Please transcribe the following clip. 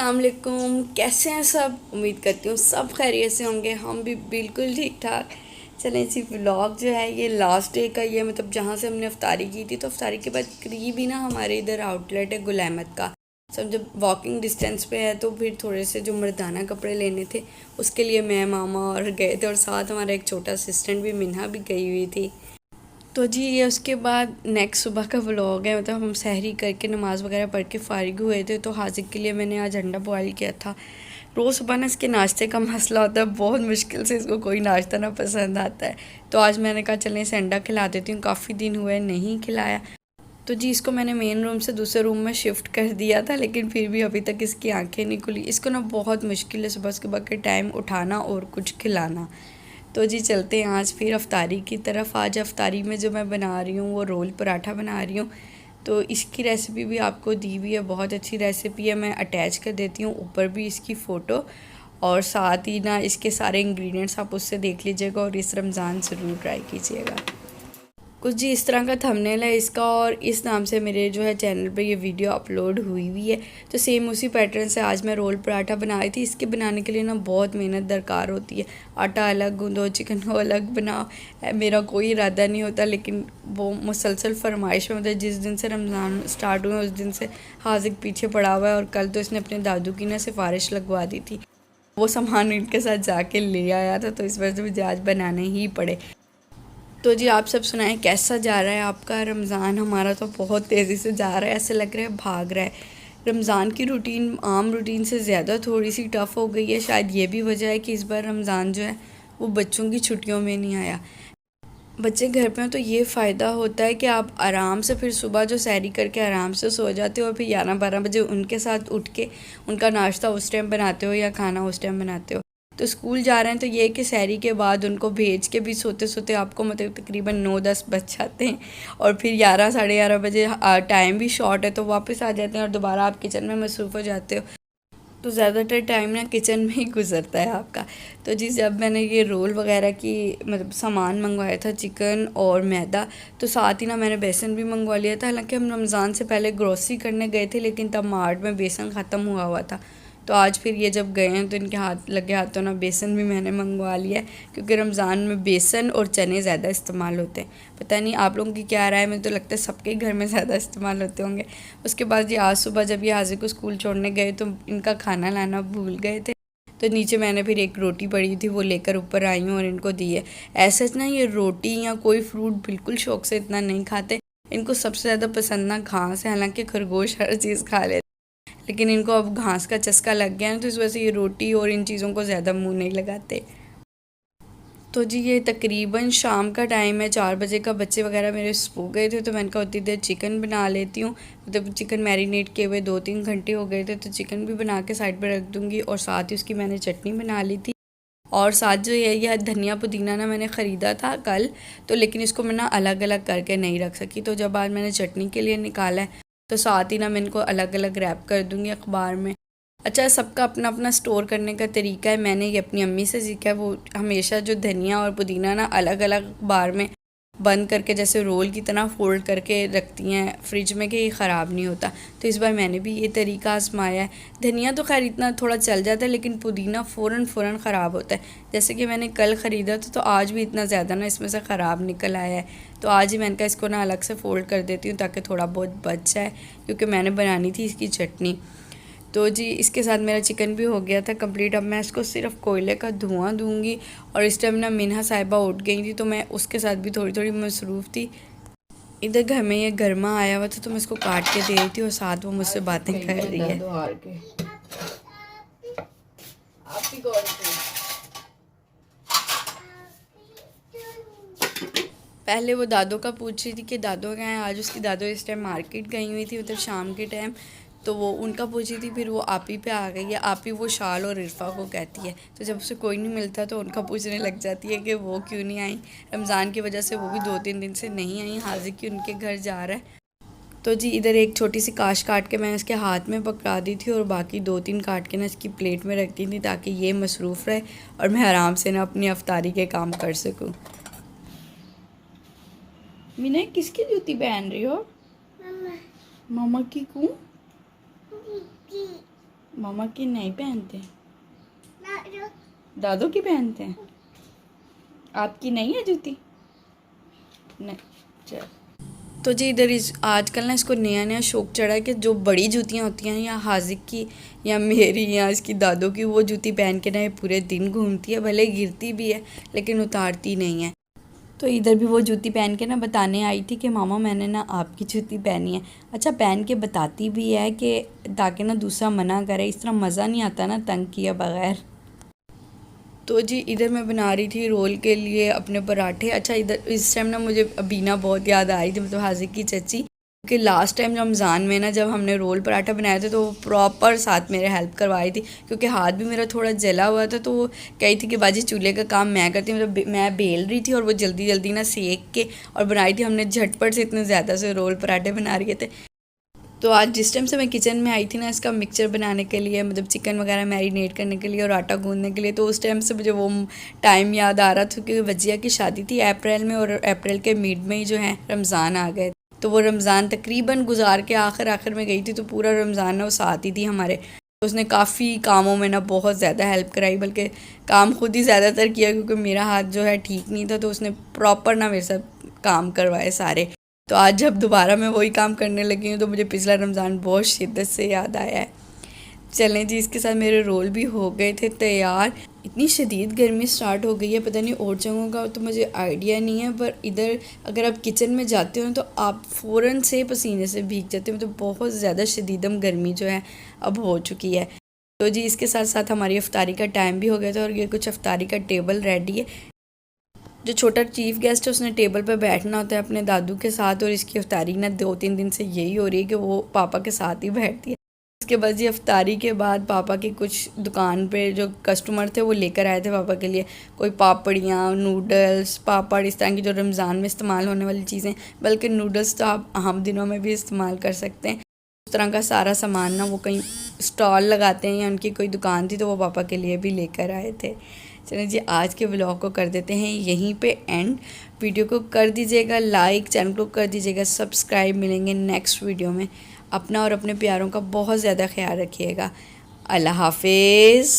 अस्सलाम वालेकुम। कैसे हैं सब? उम्मीद करती हूँ सब खैरियत से होंगे। हम भी बिल्कुल ठीक ठाक। चलें जी, व्लॉग जो है ये लास्ट डे का, ये मतलब जहाँ से हमने अफ्तारी की थी, तो अफ्तारी के बाद करीब ही ना हमारे इधर आउटलेट है गुल अहमद का। सब जब वॉकिंग डिस्टेंस पे है तो फिर थोड़े से जो मर्दाना कपड़े लेने थे उसके लिए मैं, मामा और गए थे, और साथ हमारा एक छोटा असिस्टेंट भी, मिन्हा भी गई हुई थी। तो जी ये उसके बाद नेक्स्ट सुबह का व्लॉग है। मतलब हम सहरी करके नमाज़ वगैरह पढ़ के फ़ारिग हुए थे, तो हाजिक के लिए मैंने आज अंडा बॉयल किया था। रोज़ सुबह ना इसके नाश्ते का मसला होता है, बहुत मुश्किल से इसको कोई नाश्ता ना पसंद आता है। तो आज मैंने कहा चलें इसे अंडा खिला देती हूँ, काफ़ी दिन हुए नहीं खिलाया। तो जी इसको मैंने मेन रूम से दूसरे रूम में शिफ्ट कर दिया था, लेकिन फिर भी अभी तक इसकी आंखें नहीं खुली। इसको ना बहुत मुश्किल है सुबह सुबह के टाइम उठाना और कुछ खिलाना। तो जी चलते हैं आज फिर अफ्तारी की तरफ। आज अफ्तारी में जो मैं बना रही हूँ वो रोल पराठा बना रही हूँ। तो इसकी रेसिपी भी आपको दी हुई है, बहुत अच्छी रेसिपी है, मैं अटैच कर देती हूँ ऊपर भी इसकी फ़ोटो। और साथ ही ना इसके सारे इंग्रेडिएंट्स आप उससे देख लीजिएगा, और इस रमज़ान ज़रूर ट्राई कीजिएगा। कुछ जी इस तरह का थंबनेल है इसका, और इस नाम से मेरे जो है चैनल पे ये वीडियो अपलोड हुई हुई है। तो सेम उसी पैटर्न से आज मैं रोल पराठा बना रही थी। इसके बनाने के लिए ना बहुत मेहनत दरकार होती है। आटा अलग गूंदो, चिकन को अलग बनाओ। मेरा कोई इरादा नहीं होता, लेकिन वो मुसलसल फरमाइश में होता है। जिस दिन से रमज़ान स्टार्ट हुए उस दिन से हाजिक पीछे पड़ा हुआ है, और कल तो इसने अपने दादू की ना सिफारिश लगवा दी थी। वो सामान इनके साथ जाके ले आया था, तो इस वजह से मुझे आज बनाने ही पड़े। तो जी आप सब सुनाएं कैसा जा रहा है आपका रमज़ान? हमारा तो बहुत तेज़ी से जा रहा है, ऐसे लग रहा है भाग रहा है। रमज़ान की रूटीन आम रूटीन से ज़्यादा थोड़ी सी टफ़ हो गई है। शायद ये भी वजह है कि इस बार रमज़ान जो है वो बच्चों की छुट्टियों में नहीं आया। बच्चे घर पे हैं तो ये फ़ायदा होता है कि आप आराम से फिर सुबह जो सैरी करके आराम से सो जाते हो, और फिर 11-12 बजे उनके साथ उठ के उनका नाश्ता उस टाइम बनाते हो या खाना उस टाइम बनाते हो। तो स्कूल जा रहे हैं तो ये है कि सैरी के बाद उनको भेज के भी सोते सोते आपको मतलब तकरीबन 9-10 बज जाते हैं, और फिर 11 साढ़े 11 बजे टाइम भी शॉर्ट है तो वापस आ जाते हैं, और दोबारा आप किचन में मसरूफ़ हो जाते हो। तो ज़्यादातर टाइम ना किचन में ही गुजरता है आपका। तो जी जब मैंने ये रोल वगैरह की मतलब सामान मंगवाया था, चिकन और मैदा, तो साथ ही ना मैंने बेसन भी मंगवा लिया था। हालांकि हम रमज़ान से पहले ग्रोसरी करने गए थे, लेकिन तब मार्ट में बेसन ख़त्म हुआ हुआ था। तो आज फिर ये जब गए हैं तो इनके हाथ लगे हाथों ना बेसन भी मैंने मंगवा लिया है, क्योंकि रमज़ान में बेसन और चने ज़्यादा इस्तेमाल होते हैं। पता नहीं आप लोगों की क्या राय है, मुझे तो लगता है सबके घर में ज़्यादा इस्तेमाल होते होंगे। उसके बाद ये आज सुबह जब ये हाजिर को स्कूल छोड़ने गए तो इनका खाना लाना भूल गए थे। तो नीचे मैंने फिर एक रोटी पड़ी थी वो लेकर ऊपर आई हूँ और इनको दी है। ऐसे ना ये रोटी या कोई फ्रूट बिल्कुल शौक से इतना नहीं खाते। इनको सबसे ज़्यादा पसंद ना घास है, हालांकि खरगोश हर चीज़ खा लेते, लेकिन इनको अब घास का चस्का लग गया है, तो इस वजह से ये रोटी और इन चीज़ों को ज़्यादा मुंह नहीं लगाते। तो जी ये तकरीबन शाम का टाइम है, 4 बजे का। बच्चे वगैरह मेरे सो गए थे, तो मैंने कहा उतनी देर चिकन बना लेती हूँ। मतलब चिकन मैरिनेट किए हुए 2-3 घंटे हो गए थे, तो चिकन भी बना के साइड पर रख दूँगी, और साथ ही उसकी मैंने चटनी बना ली थी। और साथ जो है यह धनिया पुदीना ना मैंने ख़रीदा था कल, तो लेकिन इसको मैं ना अलग अलग करके नहीं रख सकी। तो जब आज मैंने चटनी के लिए निकाला है तो साथ ही ना मैं इनको अलग अलग रैप कर दूँगी अखबार में। अच्छा, सबका अपना अपना स्टोर करने का तरीका है। मैंने ये अपनी अम्मी से सीखा है, वो हमेशा जो धनिया और पुदीना ना अलग अलग बार में बंद करके जैसे रोल की तरह फ़ोल्ड करके रखती हैं फ्रिज में, कि ये ख़राब नहीं होता। तो इस बार मैंने भी ये तरीका आजमाया है। धनिया तो खैर इतना थोड़ा चल जाता है, लेकिन पुदीना फ़ौरन ख़राब होता है। जैसे कि मैंने कल ख़रीदा था तो आज भी इतना ज़्यादा ना इसमें से ख़राब निकल आया है। तो आज ही मैंने कहा इसको ना अलग से फ़ोल्ड कर देती हूँ ताकि थोड़ा बहुत बच जाए, क्योंकि मैंने बनानी थी इसकी चटनी। तो जी इसके साथ मेरा चिकन भी हो गया था कंप्लीट। अब मैं इसको सिर्फ कोयले का धुआं दूंगी, और इस टाइम ना मिन्हा साहिबा उठ गई थी, तो मैं उसके साथ भी थोड़ी थोड़ी मसरूफ़ थी। इधर घर में ये गरमा आया हुआ था तो मैं इसको काट के दे रही थी, और साथ वो मुझसे बातें कर रही है। पहले वो दादो का पूछ रही थी कि दादो क्या है। आज उसकी दादो इस टाइम मार्केट गई हुई थी, मतलब शाम के टाइम, तो वो उनका पूछी थी। फिर वो आपी पे आ गई है। आपी वो शाल और इरफा को कहती है, तो जब उसे कोई नहीं मिलता तो उनका पूछने लग जाती है कि वो क्यों नहीं आई। रमज़ान की वजह से वो भी 2-3 दिन से नहीं आई। हाजिर की उनके घर जा रहा है। तो जी इधर एक छोटी सी काश काट के मैं इसके हाथ में पकड़ा दी थी, और बाकी 2-3 काट के ना इसकी प्लेट में रख दी थी, ताकि ये मसरूफ़ रहे और मैं आराम से ना अपनी अफ्तारी के काम कर सकूँ। मीना किसकी जूती पहन रही हो? मामा की क्यों? मामा की नहीं पहनते, दादू की पहनते हैं। आपकी नहीं है जूती? नहीं। चल तो जी इधर इस आजकल ना इसको नया नया शौक चढ़ा है कि जो बड़ी जूतियाँ होती हैं या हाजिक की या मेरी या इसकी दादों की, वो जूती पहन के ना ये पूरे दिन घूमती है। भले गिरती भी है लेकिन उतारती नहीं है। तो इधर भी वो जूती पहन के ना बताने आई थी कि मामा मैंने ना आपकी जूती पहनी है। अच्छा पहन के बताती भी है कि ताकि ना दूसरा मना करे, इस तरह मज़ा नहीं आता ना तंग किए बगैर। तो जी इधर मैं बना रही थी रोल के लिए अपने पराठे। अच्छा इधर इस टाइम ना मुझे अबीना बहुत याद आ रही थी, मतलब हाजिक की चची, कि लास्ट टाइम रमज़ान में ना जब हमने रोल पराठा बनाए थे तो वो प्रॉपर साथ मेरे हेल्प करवाई थी, क्योंकि हाथ भी मेरा थोड़ा जला हुआ था। तो वो कही थी कि बाजी चूल्हे का काम मैं करती हूँ, मतलब मैं बेल रही थी और वो जल्दी जल्दी ना सेक के और बनाई थी। हमने झटपट से इतने ज़्यादा से रोल पराठे बना रहे थे। तो आज जिस टाइम से मैं किचन में आई थी ना इसका मिक्सचर बनाने के लिए, मतलब चिकन वगैरह मैरिनेट करने के लिए और आटा गूंदने के लिए, तो उस टाइम से मुझे वो टाइम याद आ रहा था, क्योंकि वजिया की शादी थी अप्रैल में और अप्रैल के मिड में ही जो है रमज़ान आ गए। तो वो रमज़ान तकरीबन गुजार के आखिर में गई थी, तो पूरा रमज़ान ना वो साथ ही थी हमारे। तो उसने काफ़ी कामों में ना बहुत ज़्यादा हेल्प कराई, बल्कि काम खुद ही ज़्यादातर किया, क्योंकि मेरा हाथ जो है ठीक नहीं था। तो उसने प्रॉपर ना मेरे साथ काम करवाए सारे। तो आज जब दोबारा मैं वही काम करने लगी हूँ तो मुझे पिछला रमज़ान बहुत शिद्दत से याद आया है। चलें जी, इसके साथ मेरे रोल भी हो गए थे तैयार। इतनी शदीद गर्मी स्टार्ट हो गई है, पता नहीं और जगहों का तो मुझे आइडिया नहीं है, पर इधर अगर आप किचन में जाते हो तो आप फ़ौरन से पसीने से भीग जाते हो। मतलब बहुत ज़्यादा शदीदम गर्मी जो है अब हो चुकी है। तो जी इसके साथ साथ हमारी अफ्तारी का टाइम भी हो गया था और ये कुछ अफ्तारी का टेबल रेडी है। जो छोटा चीफ गेस्ट है उसने टेबल पर बैठना होता है अपने दादू के साथ, और इसकी अफ्तारी ना 2-3 दिन से यही हो रही है कि वो पापा के साथ ही बैठती है। उसके बाद ये अफ्तारी के बाद पापा की कुछ दुकान पे जो कस्टमर थे वो लेकर आए थे पापा के लिए कोई पापड़ियाँ, नूडल्स, पापड़, इस तरह की जो रमज़ान में इस्तेमाल होने वाली चीज़ें। बल्कि नूडल्स तो आप आम दिनों में भी इस्तेमाल कर सकते हैं। उस तरह का सारा सामान ना वो कहीं स्टॉल लगाते हैं या उनकी कोई दुकान थी तो वो पापा के लिए भी लेकर आए थे। चलिए जी आज के व्लॉग को कर देते हैं यहीं पे एंड। वीडियो को कर दीजिएगा लाइक, चैनल को कर दीजिएगा सब्सक्राइब। मिलेंगे नेक्स्ट वीडियो में। अपना और अपने प्यारों का बहुत ज़्यादा ख्याल रखिएगा। अल्लाह हाफिज़।